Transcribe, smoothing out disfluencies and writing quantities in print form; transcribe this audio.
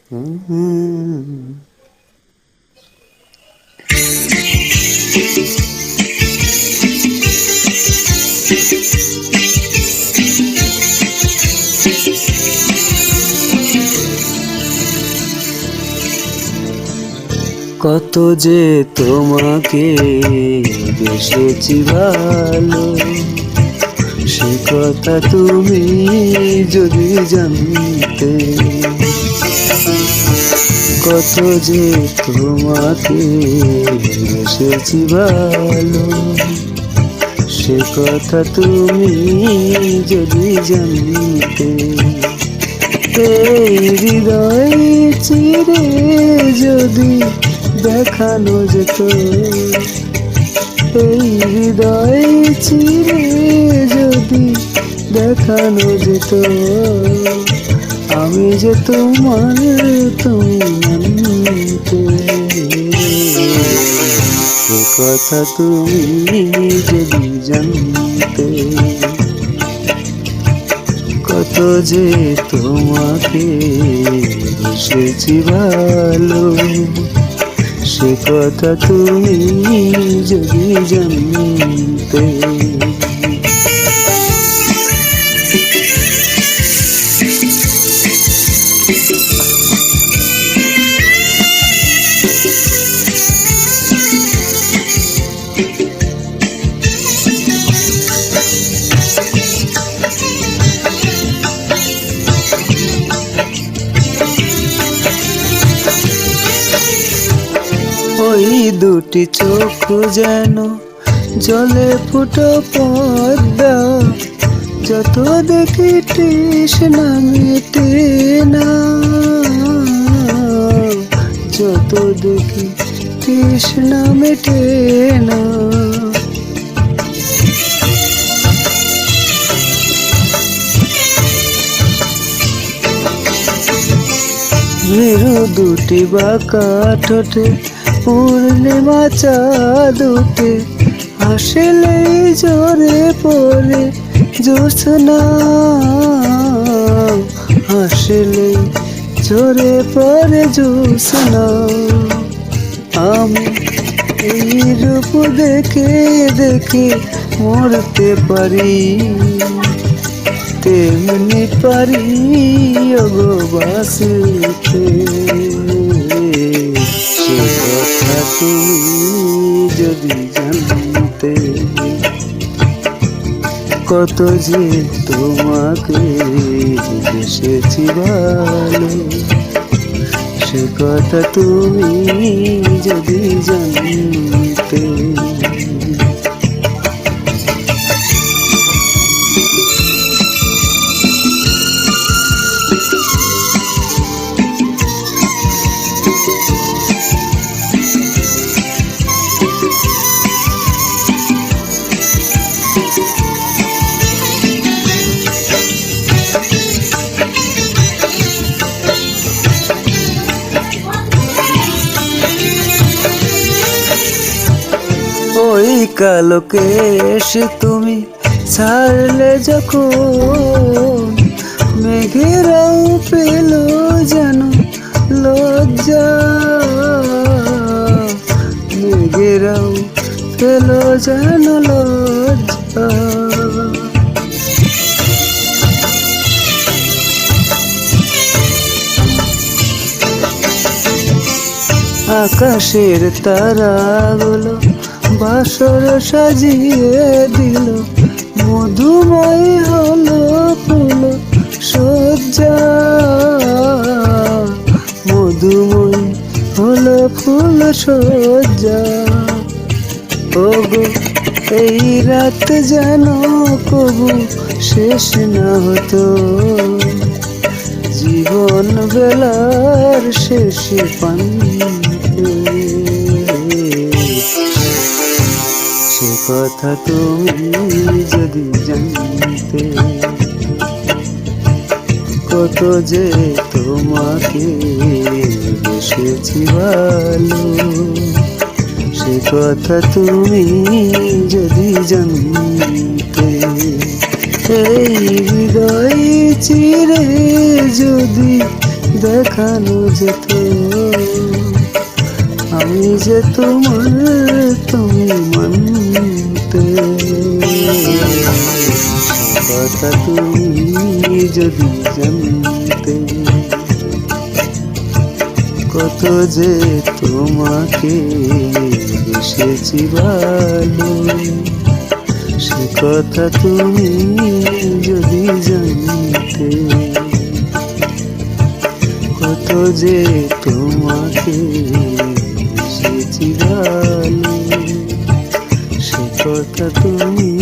কত যে তোমাকে বেসেছি ভালো, সে কথা তুমি যদি জানতে। কত যে তোমাকে বেসেছি ভালো, সে কথা তুমি যদি জানতে। এই হৃদয় চিরে যদি দেখানো যেত, এই হৃদয় চিরে যদি দেখানো যেত, আমি যে তোমার তুমি মানতে। সে কথা তুমি যদি জানতে। কত যে তোমাকে বেসেছি ভালো, সে কথা তুমি যদি জানতে। ওই দুটি চোখ যেন জলে ফুটো পদ্মা, যত দেখি তৃষ্ণা মেটে না, যত দেখি তৃষ্ণা মেটে না। ভীরু দুটি বাঁকা ঠোঁটে পূর্ণিমা চাঁদ উঠে, হাসলে জোরে পড়ে জ্যোৎস্না, হাসলে জোরে পড়ে জ্যোৎস্না। আমি এই রূপ দেখে দেখে মরতে পারি, তেমনি পারি ওগো বাসিতে। সে কথা তুমি যদি জানতে। কত যে তোমাকে বেসেছি ভালো, সে কথা তুমি যদি জানতে। ওই কালো কেশ তুমি ছাড়লে যখন, মেঘেরাও পেল যেন লজ্জা, মেঘেরাও পেল যেন লজ্জা। আকাশের তারাগুলো বাসর সাজিয়ে দিল, মধুময় হলো ফুল সজ্জা, মধুময় হলো ফুল সজ্জা। ওগো এই রাত যেন কবু শেষ না হতো, জীবন বেলার শেষ পান্তে। সে কথা তুমি যদি জানতে। কত যে তোমাকে বেসেছি ভালো, সে কথা তুমি যদি জানতে। এই হৃদয় চিরে যদি দেখানো যেত, আমি যে তোমার তুমি মানতে। সে কথা তুমি যদি জানতে, কত যে তোমাকে বেসেছি ভালো, সে কথা তুমি যদি জানতে। কত যে তোমাকে বেসেছি ভালো, সে কথা তুমি